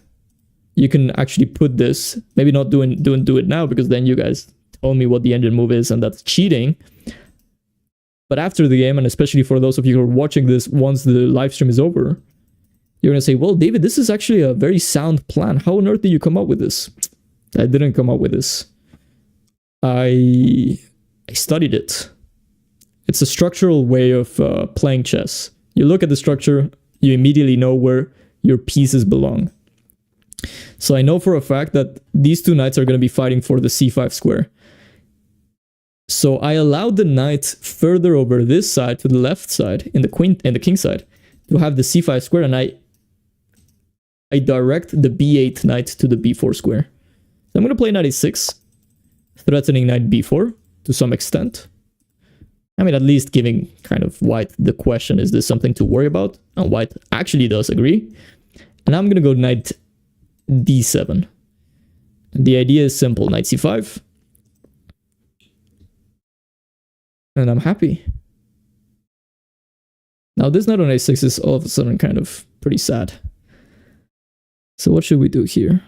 you can actually put this, maybe not do it now, because then you guys tell me what the engine move is and that's cheating. But after the game, and especially for those of you who are watching this once the live stream is over, you're going to say, well, David, this is actually a very sound plan. How on earth did you come up with this? I didn't come up with this. I studied it. It's a structural way of playing chess. You look at the structure, you immediately know where your pieces belong. So I know for a fact that these two knights are going to be fighting for the c5 square. So I allowed the knight further over this side to the left side, in the queen and the king side, to have the c5 square, and I direct the b8 knight to the b4 square. So I'm going to play knight a6, threatening knight b4 to some extent. I mean, at least giving kind of white the question, is this something to worry about? And white actually does agree. And I'm going to go knight d7. The idea is simple, knight c5. And I'm happy. Now this knight on a6 is all of a sudden kind of pretty sad. So what should we do here?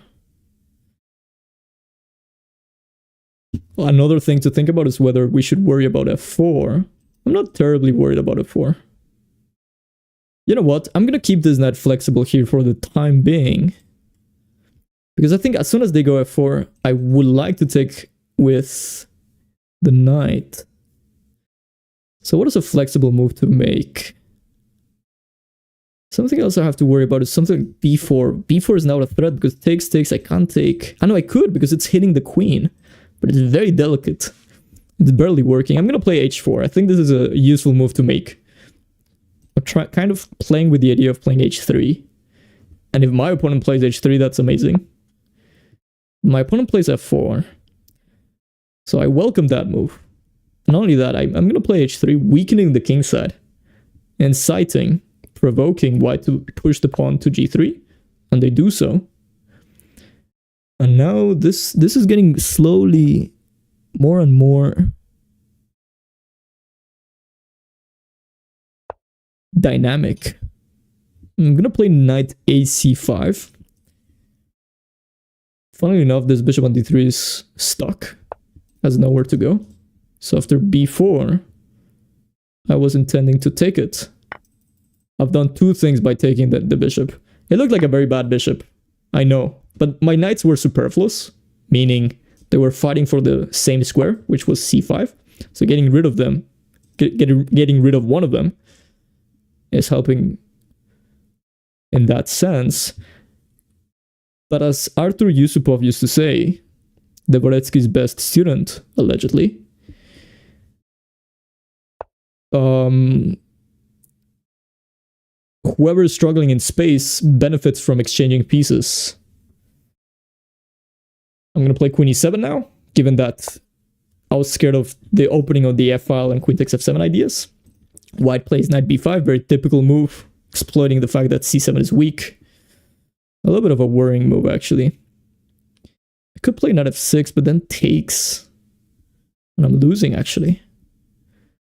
Well, another thing to think about is whether we should worry about f4. I'm not terribly worried about f4. You know what? I'm going to keep this knight flexible here for the time being. Because I think as soon as they go f4, I would like to take with the knight. So what is a flexible move to make? Something else I have to worry about is something like b4. b4 is now a threat because takes, I can't take. I know I could because it's hitting the queen. But it's very delicate. It's barely working. I'm going to play h4. I think this is a useful move to make. I'm kind of playing with the idea of playing h3. And if my opponent plays h3, that's amazing. My opponent plays f4. So I welcome that move. Not only that, I'm going to play h3, weakening the king side. Inciting, provoking white to push the pawn to g3. And they do so. And now this is getting slowly more and more dynamic. I'm going to play knight ac5. Funnily enough, this bishop on d3 is stuck. Has nowhere to go. So after b4, I was intending to take it. I've done two things by taking the bishop. It looked like a very bad bishop. I know. But my knights were superfluous, meaning they were fighting for the same square, which was c5. So getting rid of them, getting rid of one of them is helping in that sense. But as Artur Yusupov used to say, Dvoretsky's best student, allegedly, whoever is struggling in space benefits from exchanging pieces. I'm going to play queen e7 now, given that I was scared of the opening of the f-file and queen takes f7 ideas. White plays knight b5, very typical move, exploiting the fact that c7 is weak. A little bit of a worrying move, actually. I could play knight f6, but then takes. And I'm losing, actually.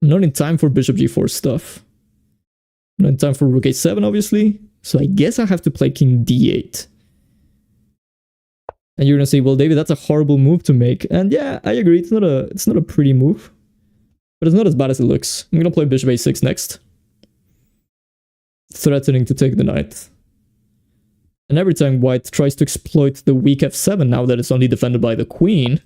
I'm not in time for bishop g4 stuff. I'm not in time for rook a7, obviously. So I guess I have to play king d8. And you're gonna say, well, David, that's a horrible move to make. And yeah, I agree. It's not a pretty move, but it's not as bad as it looks. I'm gonna play bishop a6 next, threatening to take the knight. And every time white tries to exploit the weak f7, now that it's only defended by the queen,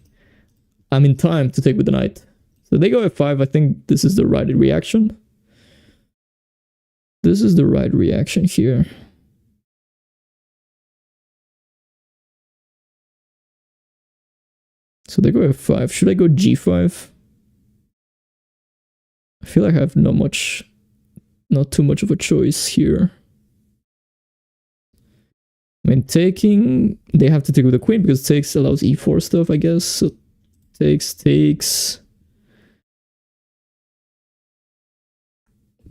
I'm in time to take with the knight. So they go f5. I think this is the right reaction. This is the right reaction here. So they go f5. Should I go g5? I feel like I have not too much of a choice here. I mean, taking, they have to take with the queen because takes allows e4 stuff, I guess. So takes.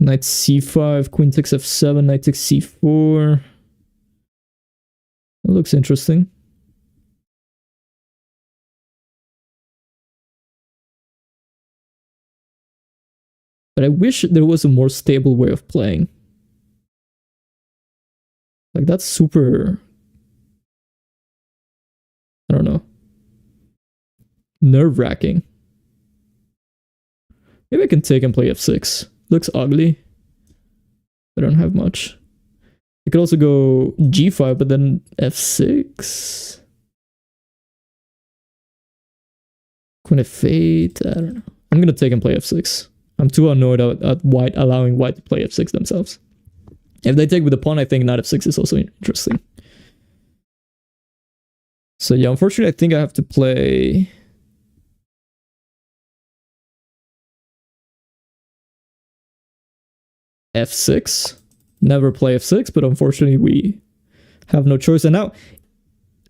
Knight c5, queen takes f7, knight takes c4. That looks interesting. But I wish there was a more stable way of playing. Like, that's super, I don't know, nerve-wracking. Maybe I can take and play f6. Looks ugly. I don't have much. I could also go g5, but then f6. Queen f8. I don't know. I'm gonna take and play f6. I'm too annoyed at white allowing white to play f6 themselves. If they take with the pawn, I think knight f6 is also interesting. So yeah, unfortunately, I think I have to play f6. Never play f6, but unfortunately we have no choice. And now,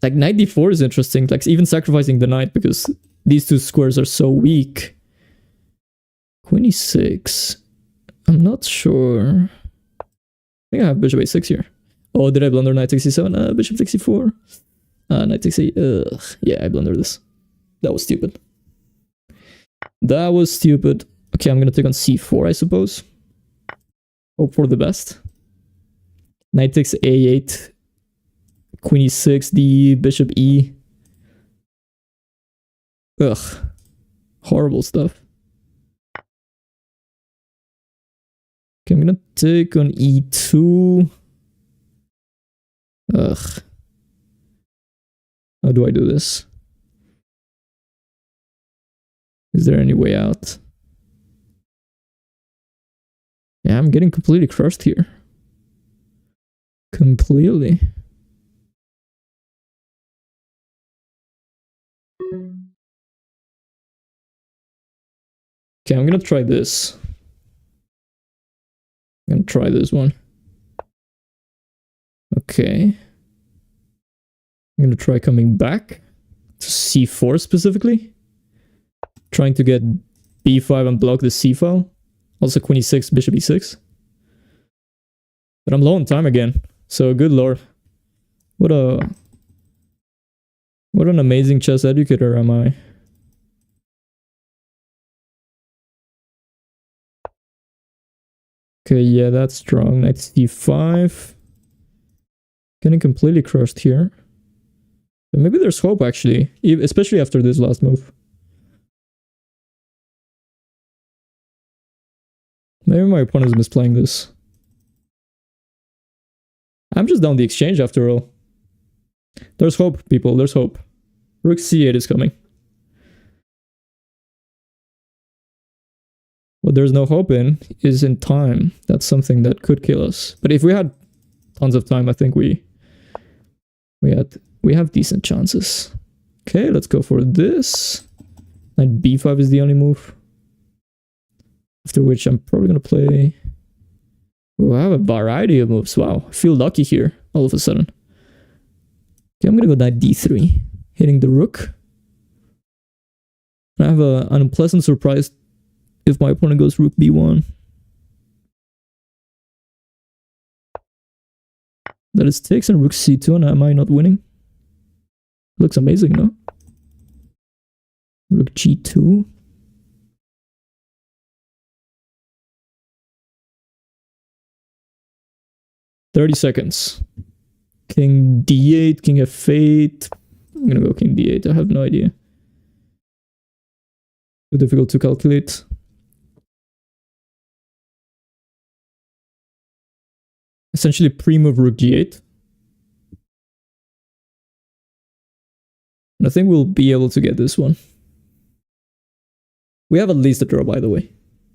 like, knight d4 is interesting. Like, even sacrificing the knight because these two squares are so weak. Queen e6. I'm not sure. I think I have bishop a6 here. Oh, did I blunder knight takes e7? Bishop takes e4. Knight takes a... yeah, I blundered this. That was stupid. That was stupid. Okay, I'm gonna take on c4, I suppose. Hope for the best. Knight takes a8. Queen e6, d, bishop e. Ugh. Horrible stuff. Okay, I'm gonna take on e2. Ugh. How do I do this? Is there any way out? Yeah, I'm getting completely crushed here. Completely. Okay, I'm gonna try this. I'm gonna try this one. Okay. I'm gonna try coming back to c4 specifically. Trying to get b5 and block the c file. Also queen e6, bishop e6. But I'm low on time again. So good lord. What an amazing chess educator am I. Okay, yeah, that's strong. Knight c5. Getting completely crushed here. But maybe there's hope actually, especially after this last move. Maybe my opponent is misplaying this. I'm just down the exchange after all. There's hope, people. There's hope. Rook c8 is coming. What there's no hope in is in time. That's something that could kill us. But if we had tons of time, I think we have decent chances. Okay, let's go for this. Knight b5 is the only move. After which I'm probably gonna play... Oh, I have a variety of moves. Wow, I feel lucky here all of a sudden. Okay, I'm gonna go knight d3, hitting the rook. I have an unpleasant surprise if my opponent goes rook b1. That is takes and rook c2, and am I not winning? Looks amazing, no? Rook g2. $30 seconds. King d8, king f8. I'm gonna go king d8, I have no idea. Too difficult to calculate. Essentially pre-move rook g8. And I think we'll be able to get this one. We have at least a draw, by the way.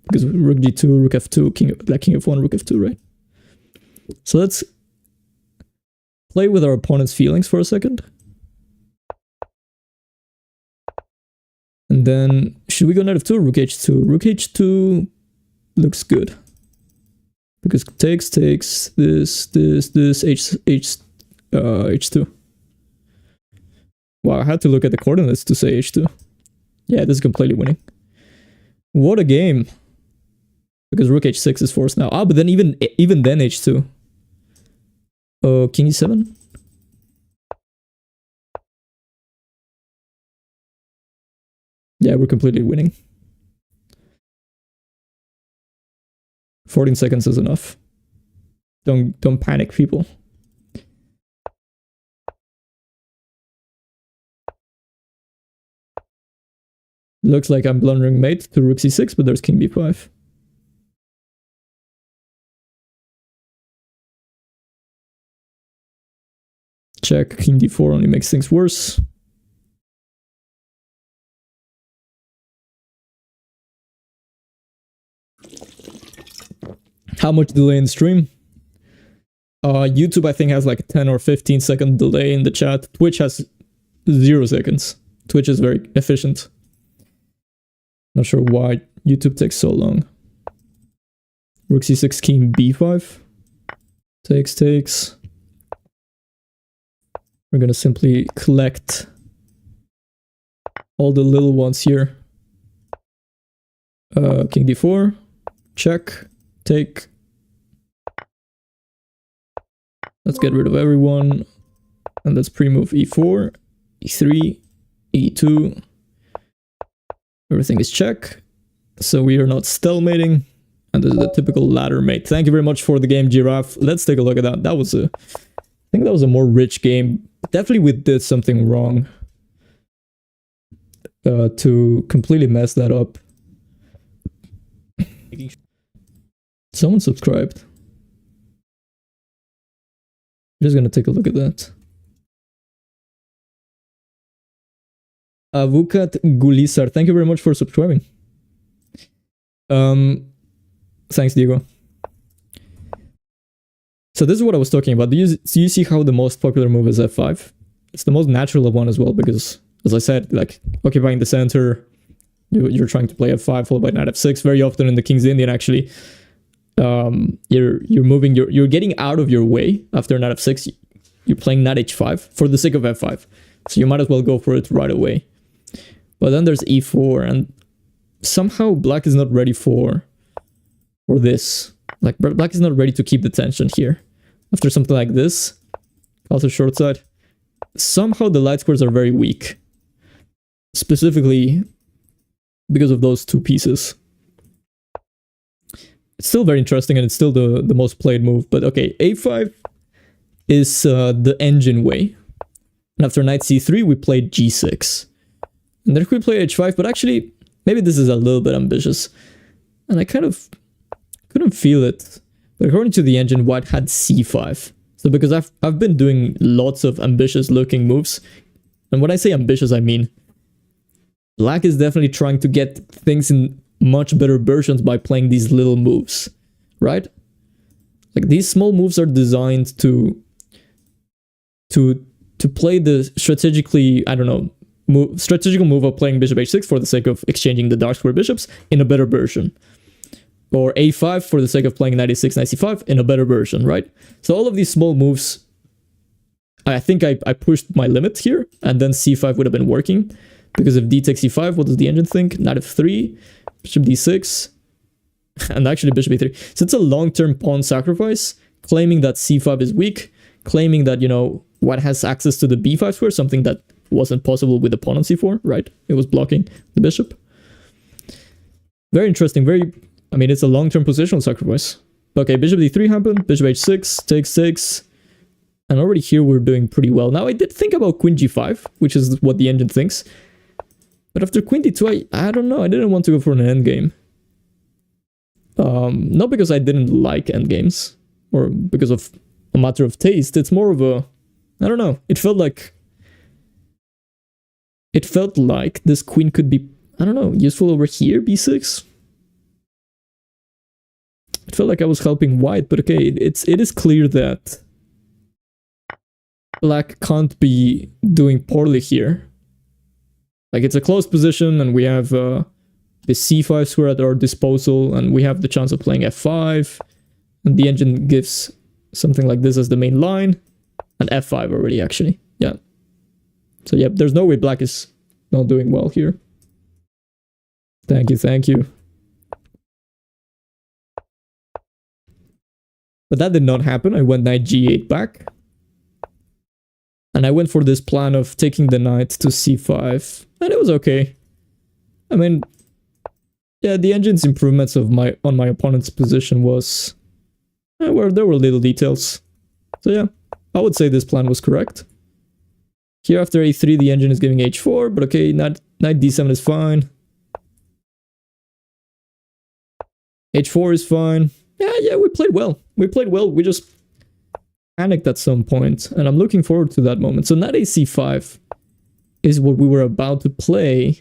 Because rook g2, rook f2, king f1, rook f2, right? So let's play with our opponent's feelings for a second. And then, should we go knight f2 or rook h2? Rook h2 looks good. Because takes, this, h2. Wow, I had to look at the coordinates to say h2. Yeah, this is completely winning. What a game. Because rook h6 is forced now. Ah, but then even then h2. Oh, king e7? Yeah, we're completely winning. 14 seconds is enough. Don't panic, people. Looks like I'm blundering mate to rook c6, but there's king b5. Check, king d4 only makes things worse. How much delay in stream? YouTube, I think, has like a 10 or 15 second delay in the chat. Twitch has 0 seconds. Twitch is very efficient. Not sure why YouTube takes so long. Rook c6, king b5. Takes. We're gonna simply collect all the little ones here. King d4. Check. Take. Let's get rid of everyone. And let's pre-move e4, e3, e2. Everything is check. So we are not stalemating. And this is the typical ladder mate. Thank you very much for the game, Giraffe. Let's take a look at that. I think that was a more rich game. Definitely we did something wrong to completely mess that up. Someone subscribed. I'm just gonna take a look at that. Avukat Gulisar, thank you very much for subscribing. Thanks, Diego. So this is what I was talking about. Do you see how the most popular move is f5? It's the most natural one as well, because, as I said, like occupying the center, you're trying to play f5 followed by knight f6. Very often in the King's Indian, actually, you're getting out of your way after knight f6. You're playing knight h5 for the sake of f5, so you might as well go for it right away. But then there's e4, and somehow black is not ready for this. Like, black is not ready to keep the tension here. After something like this, also short side, somehow the light squares are very weak. Specifically because of those two pieces. It's still very interesting, and it's still the most played move. But okay, a5 is the engine way. And after knight c3, we played g6. And then we play h5, but actually, maybe this is a little bit ambitious. And I kind of couldn't feel it. But according to the engine, white had c5. So because I've been doing lots of ambitious looking moves. And when I say ambitious, I mean black is definitely trying to get things in much better versions by playing these little moves, right? Like, these small moves are designed to play the strategically, I don't know, strategical move of playing bishop h6 for the sake of exchanging the dark square bishops in a better version. Or a5 for the sake of playing knight e6, knight c5 in a better version, right? So all of these small moves, I think I pushed my limit here, and then c5 would have been working. Because if d takes e5, what does the engine think? Knight f3, bishop d6, and actually bishop e3. So it's a long-term pawn sacrifice, claiming that c5 is weak, claiming that, you know, white has access to the b5 square, something that wasn't possible with the pawn on c4, right? It was blocking the bishop. Very interesting, I mean, it's a long-term positional sacrifice. Okay, bishop d3 happened, bishop h6, takes. And already here we're doing pretty well. Now, I did think about queen g5, which is what the engine thinks. But after queen d2, I don't know, I didn't want to go for an endgame. Not because I didn't like endgames, or because of a matter of taste. It's more of a, I don't know, it felt like this queen could be, I don't know, useful over here, b6. It It felt like I was helping white, but okay, it is clear that black can't be doing poorly here. Like, it's a closed position, and we have the c5 square at our disposal, and we have the chance of playing f5, and the engine gives something like this as the main line, and f5 already, actually. Yeah. So, yeah, there's no way black is not doing well here. Thank you, thank you. But that did not happen. I went knight g8 back. And I went for this plan of taking the knight to c5. And it was okay. I mean, yeah, the engine's improvements of on my opponent's position was... where there were little details. So yeah, I would say this plan was correct. Here after a3, the engine is giving h4. But okay, knight d7 is fine. h4 is fine. Yeah, we played well. We played well. We just panicked at some point, and I'm looking forward to that moment. So knight ac5 is what we were about to play.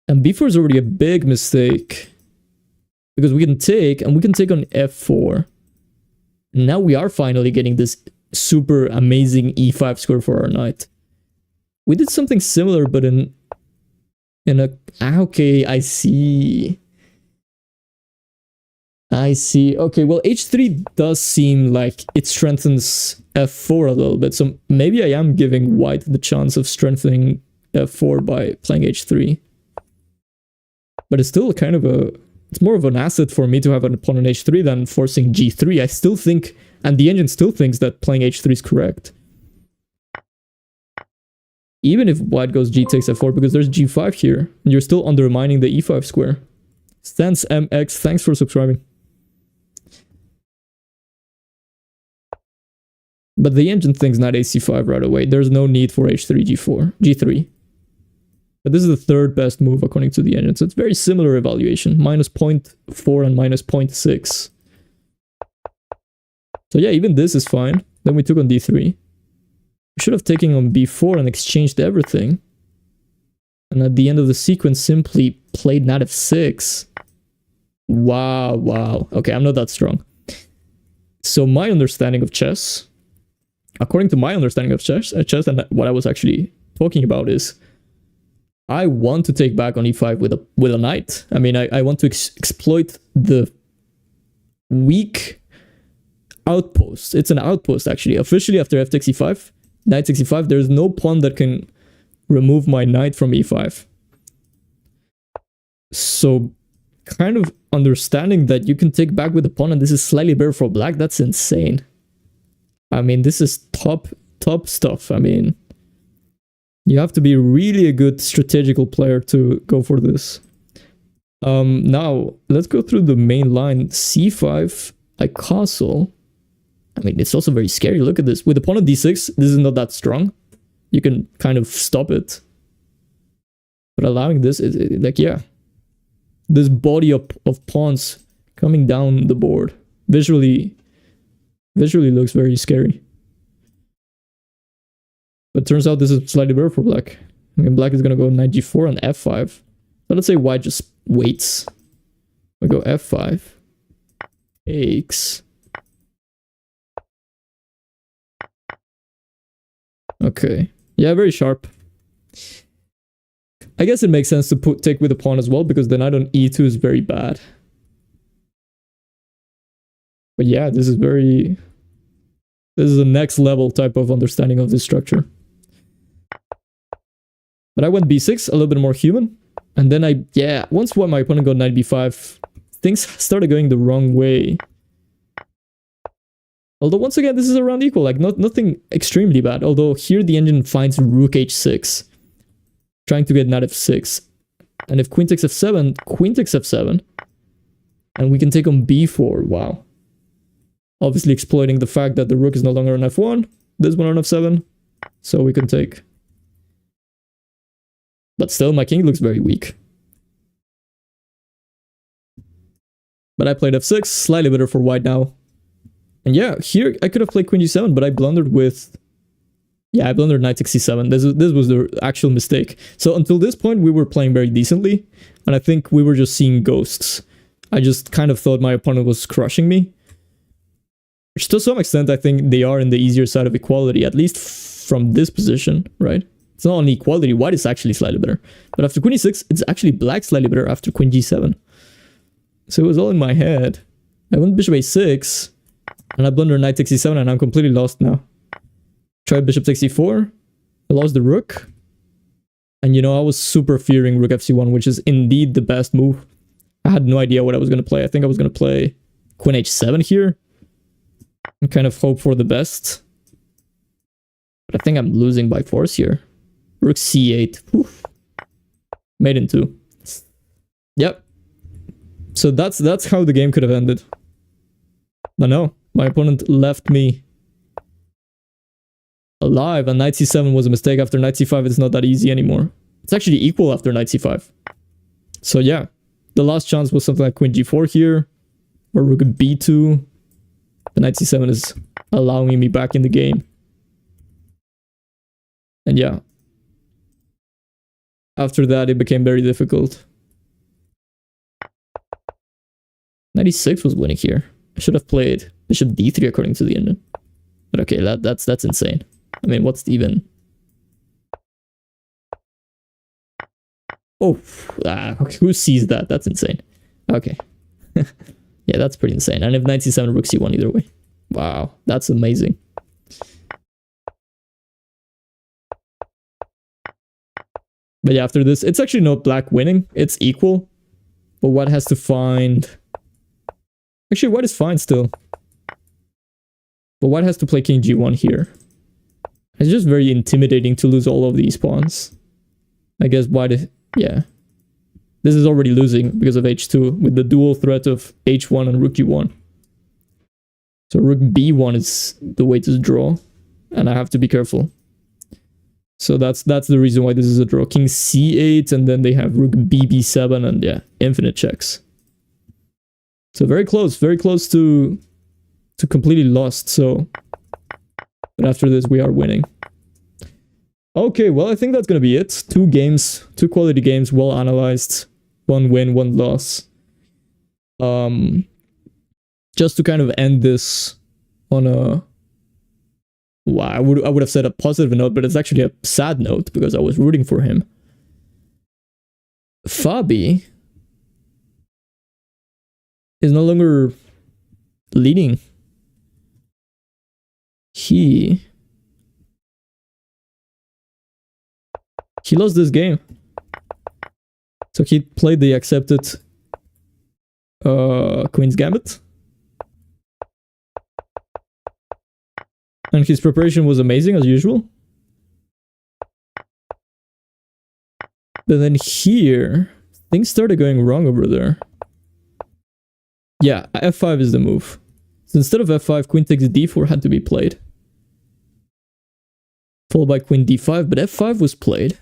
And b4 is already a big mistake. Because we can take, and we can take on f4. And now we are finally getting this super amazing e5 square for our knight. We did something similar, but in a... okay, I see. I see. Okay, well, h3 does seem like it strengthens f4 a little bit. So maybe I am giving white the chance of strengthening f4 by playing h3. But it's still kind of a... it's more of an asset for me to have an pawn on h3 than forcing g3. I still think, and the engine still thinks, that playing h3 is correct. Even if white goes g takes f4, because there's g5 here. And you're still undermining the e5 square. Stance MX, thanks for subscribing. But the engine thinks knight ac5 right away. There's no need for h3, g3. But this is the third best move according to the engine. So it's very similar evaluation. Minus 0.4 and minus 0.6. So yeah, even this is fine. Then we took on d3. We should have taken on b4 and exchanged everything. And at the end of the sequence, simply played knight f6. Wow. Okay, I'm not that strong. So my understanding of chess... according to my understanding of chess and what I was actually talking about is... I want to take back on e5 with a knight. I mean, I want to exploit the weak outpost. It's an outpost, actually. Officially, after f takes e5, knight takes e5, there's no pawn that can remove my knight from e5. So, kind of understanding that you can take back with the pawn and this is slightly better for black, that's insane. I mean, this is top stuff. I mean... you have to be really a good strategical player to go for this. Now, let's go through the main line. c5, I castle. I mean, it's also very scary. Look at this. With the pawn on d6, this is not that strong. You can kind of stop it. But allowing this, like, yeah. This body of pawns coming down the board. Visually looks very scary. But turns out this is slightly better for black. I mean, black is going to go knight g4 and f5. So let's say white just waits. We go f5. Takes. Okay. Yeah, very sharp. I guess it makes sense to take with a pawn as well, because the knight on e2 is very bad. But yeah, this is very... this is a next level type of understanding of this structure. But I went b6, a little bit more human. And then once my opponent got knight b5, things started going the wrong way. Although once again, this is around equal, like nothing extremely bad. Although here the engine finds rook h6, trying to get knight f6. And if queen takes f7, queen takes f7. And we can take on b4, wow. Obviously exploiting the fact that the rook is no longer on f1, this one on f7, so we can take. But still, my king looks very weak. But I played f6, slightly better for white now. And yeah, here I could have played queen g7, but I blundered with... yeah, I blundered knight takes c7. This was the actual mistake. So until this point, we were playing very decently, and I think we were just seeing ghosts. I just kind of thought my opponent was crushing me. Which to some extent, I think they are in the easier side of equality, at least from this position, right? It's not only equality, white is actually slightly better. But after queen e6, it's actually black slightly better after queen g7. So it was all in my head. I went bishop a6, and I blundered knight takes e7, and I'm completely lost now. Tried bishop takes e4, I lost the rook. And you know, I was super fearing rook fc1, which is indeed the best move. I had no idea what I was going to play. I think I was going to play queen h7 here. And kind of hope for the best. But I think I'm losing by force here. Rook c8. Oof. Made in 2. Yep. So that's how the game could have ended. But no, my opponent left me alive, and knight c7 was a mistake. After knight c5, it's not that easy anymore. It's actually equal after knight c5. So yeah, the last chance was something like queen g4 here, or rook b2. The knight c7 is allowing me back in the game. And yeah, after that it became very difficult. Knight e6 was winning here. I should have played bishop d3 according to the engine. But okay, that's insane. I mean, what's even... Oh, who sees that? That's insane. Okay. Yeah, that's pretty insane. And if knight c7, rook c1 either way. Wow, that's amazing. But yeah, after this, it's actually not black winning. It's equal. But white has to find... Actually, white is fine still. But white has to play king g1 here. It's just very intimidating to lose all of these pawns. I guess white... Yeah. This is already losing because of h2 with the dual threat of h1 and rook g1. So rook b1 is the way to draw. And I have to be careful. So that's the reason why this is a draw. King c8, and then they have rook b7, and yeah, infinite checks. So very close to completely lost. So, but after this we are winning. Okay, well, I think that's gonna be it. 2 games, 2 quality games, well analyzed. 1 win, 1 loss. Just to kind of end this on a... Wow, I would have said a positive note, but it's actually a sad note because I was rooting for him. Fabi is no longer leading. He lost this game. So he played the accepted Queen's Gambit. And his preparation was amazing as usual. But then here, things started going wrong over there. Yeah, f5 is the move. So instead of f5, queen takes d4 had to be played. Followed by queen d5, but f5 was played.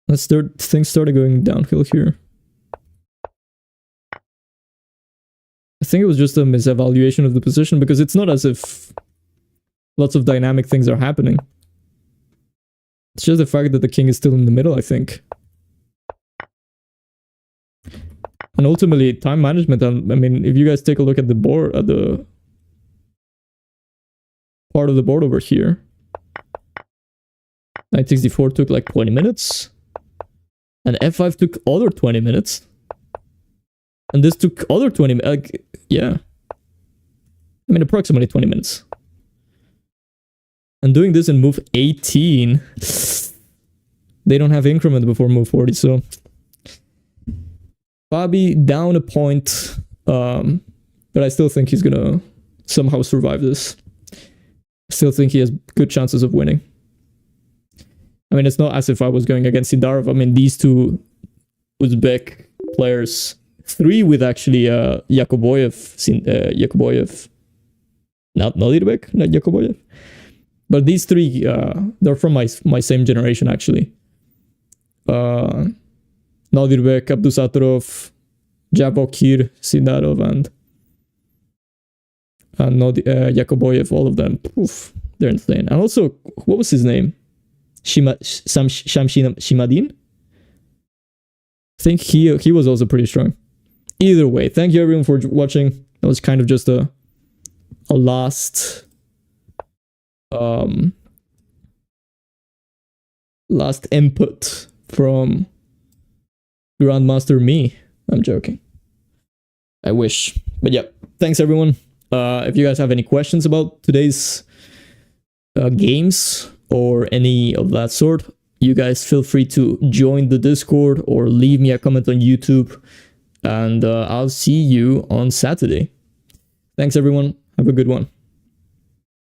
Things started going downhill here. I think it was just a misevaluation of the position because it's not as if lots of dynamic things are happening. It's just the fact that the king is still in the middle, I think. And ultimately, time management, I mean, if you guys take a look at the board, at the part of the board over here, knight 64 took like 20 minutes. And f5 took other 20 minutes. And this took other 20 minutes. Like, yeah. I mean, approximately 20 minutes. And doing this in move 18, they don't have increment before move 40, so... Fabi down a point, but I still think he's gonna somehow survive this. I still think he has good chances of winning. I mean, it's not as if I was going against Sidarov. I mean, these two Uzbek players, 3 with actually Yakoboyev, not Nolirbeck, not Yakoboyev. But these 3, they're from my same generation actually. Nolirbeck, Abdusattorov, Javokir, Sidarov, and Yakoboyev, all of them. Oof, they're insane. And also, what was his name? Shamshin Shimadin? I think he was also pretty strong. Either way, thank you everyone for watching. That was kind of just a last last input from Grandmaster me. I'm joking. I wish. But yeah, thanks everyone. If you guys have any questions about today's games or any of that sort, you guys feel free to join the Discord or leave me a comment on YouTube. And I'll see you on Saturday. Thanks everyone. Have a good one.